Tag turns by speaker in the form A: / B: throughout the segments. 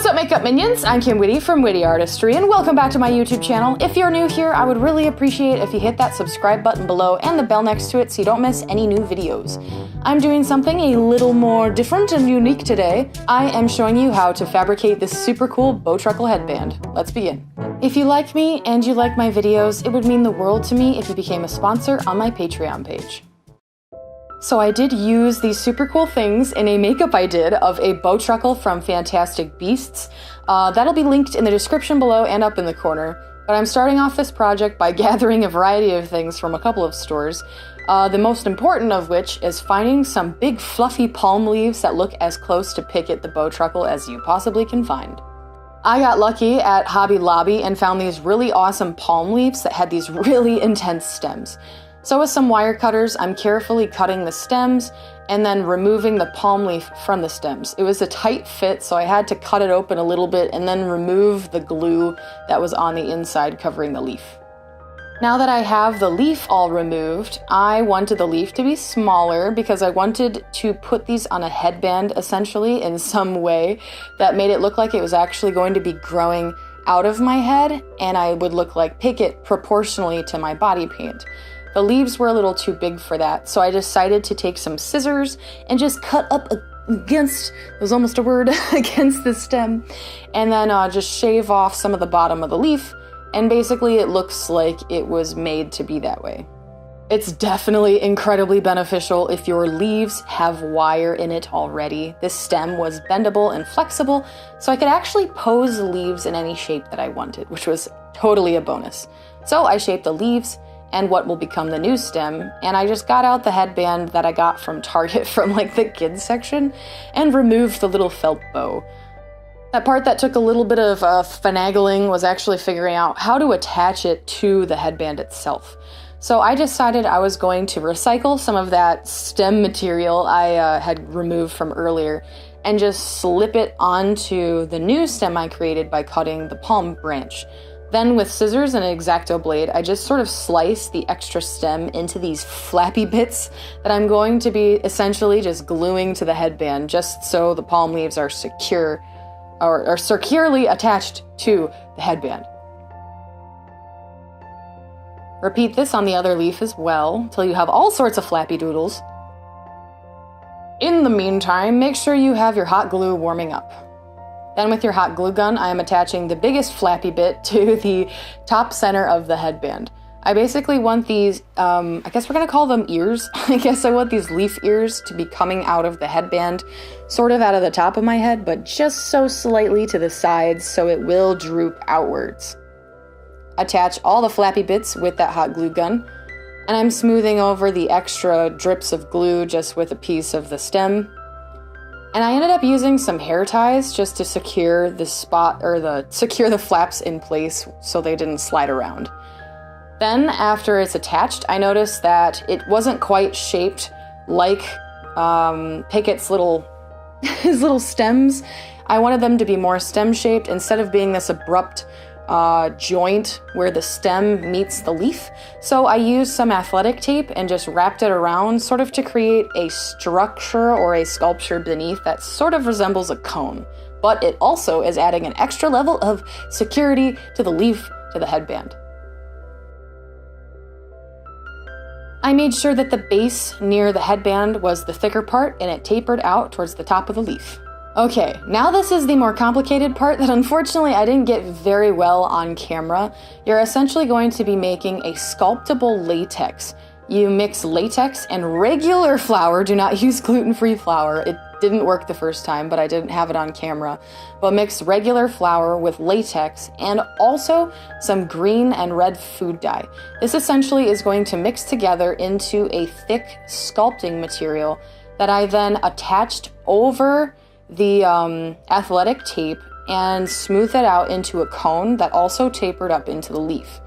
A: up, makeup minions? I'm Kim Witte from WitteArtistry, and welcome back to my YouTube channel. If you're new here, I would really appreciate if you hit that subscribe button below and the bell next to it so you don't miss any new videos. I'm doing something a little more different and unique today. I am showing you how to fabricate this super cool Bowtruckle headband. Let's begin. If you like me and you like my videos, it would mean the world to me if you became a sponsor on my Patreon page. So I did use these super cool things in a makeup I did of a Bowtruckle from Fantastic Beasts. That'll be linked in the description below and up in the corner. But I'm starting off this project by gathering a variety of things from a couple of stores. The most important of which is finding some big fluffy palm leaves that look as close to Pickett the Bowtruckle as you possibly can find. I got lucky at Hobby Lobby and found these really awesome palm leaves that had these really intense stems. So with some wire cutters, I'm carefully cutting the stems and then removing the palm leaf from the stems. It was a tight fit, so I had to cut it open a little bit and then remove the glue that was on the inside covering the leaf. Now that I have the leaf all removed, I wanted the leaf to be smaller because I wanted to put these on a headband essentially in some way that made it look like it was actually going to be growing out of my head and I would look like Pickett proportionally to my body paint. The leaves were a little too big for that, so I decided to take some scissors and just cut up against, it was almost a word, against the stem, and then just shave off some of the bottom of the leaf, and basically it looks like it was made to be that way. It's definitely incredibly beneficial if your leaves have wire in it already. This stem was bendable and flexible, so I could actually pose the leaves in any shape that I wanted, which was totally a bonus. So I shaped the leaves and what will become the new stem, and I just got out the headband that I got from Target from like the kids section and removed the little felt bow. That part that took a little bit of finagling was actually figuring out how to attach it to the headband itself. So I decided I was going to recycle some of that stem material I had removed from earlier and just slip it onto the new stem I created by cutting the palm branch. Then with scissors and an X-Acto blade, I just sort of slice the extra stem into these flappy bits that I'm going to be essentially just gluing to the headband just so the palm leaves are secure or securely attached to the headband. Repeat this on the other leaf as well till you have all sorts of flappy doodles. In the meantime, make sure you have your hot glue warming up. Then with your hot glue gun, I am attaching the biggest flappy bit to the top center of the headband. I basically want these, I guess we're gonna call them ears. I guess I want these leaf ears to be coming out of the headband, sort of out of the top of my head, but just so slightly to the sides so it will droop outwards. Attach all the flappy bits with that hot glue gun, and I'm smoothing over the extra drips of glue just with a piece of the stem. And I ended up using some hair ties just to secure the secure the flaps in place so they didn't slide around. Then after it's attached, I noticed that it wasn't quite shaped like Pickett's his little stems. I wanted them to be more stem shaped instead of being this abrupt joint where the stem meets the leaf. So I used some athletic tape and just wrapped it around sort of to create a structure or a sculpture beneath that sort of resembles a cone. But it also is adding an extra level of security to the leaf to the headband. I made sure that the base near the headband was the thicker part and it tapered out towards the top of the leaf. Okay, now this is the more complicated part that unfortunately I didn't get very well on camera. You're essentially going to be making a sculptable latex. You mix latex and regular flour. Do not use gluten-free flour. It didn't work the first time, but I didn't have it on camera. But mix regular flour with latex and also some green and red food dye. This essentially is going to mix together into a thick sculpting material that I then attached over the athletic tape and smooth it out into a cone that also tapered up into the leaf.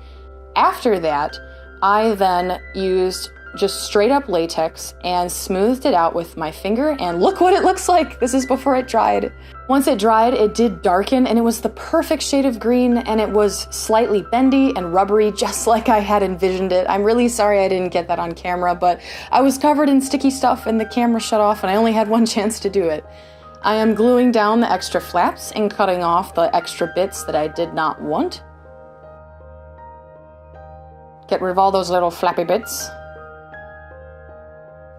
A: After that, I then used just straight up latex and smoothed it out with my finger, and look what it looks like. This is before it dried. Once it dried, it did darken and it was the perfect shade of green, and it was slightly bendy and rubbery just like I had envisioned it. I'm really sorry I didn't get that on camera, but I was covered in sticky stuff and the camera shut off and I only had one chance to do it. I am gluing down the extra flaps and cutting off the extra bits that I did not want. Get rid of all those little flappy bits.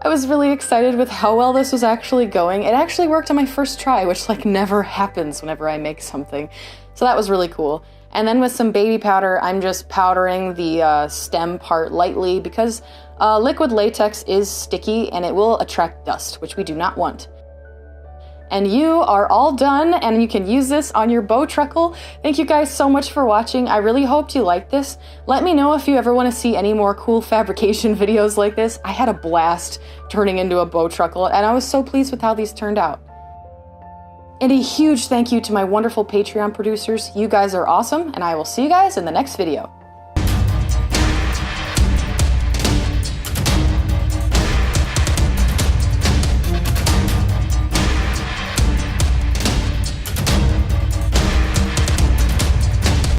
A: I was really excited with how well this was actually going. It actually worked on my first try, which like never happens whenever I make something. So that was really cool. And then with some baby powder, I'm just powdering the stem part lightly because liquid latex is sticky and it will attract dust, which we do not want. And you are all done, and you can use this on your Bowtruckle. Thank you guys so much for watching. I really hoped you liked this. Let me know if you ever want to see any more cool fabrication videos like this. I had a blast turning into a Bowtruckle, and I was so pleased with how these turned out. And a huge thank you to my wonderful Patreon producers. You guys are awesome, and I will see you guys in the next video.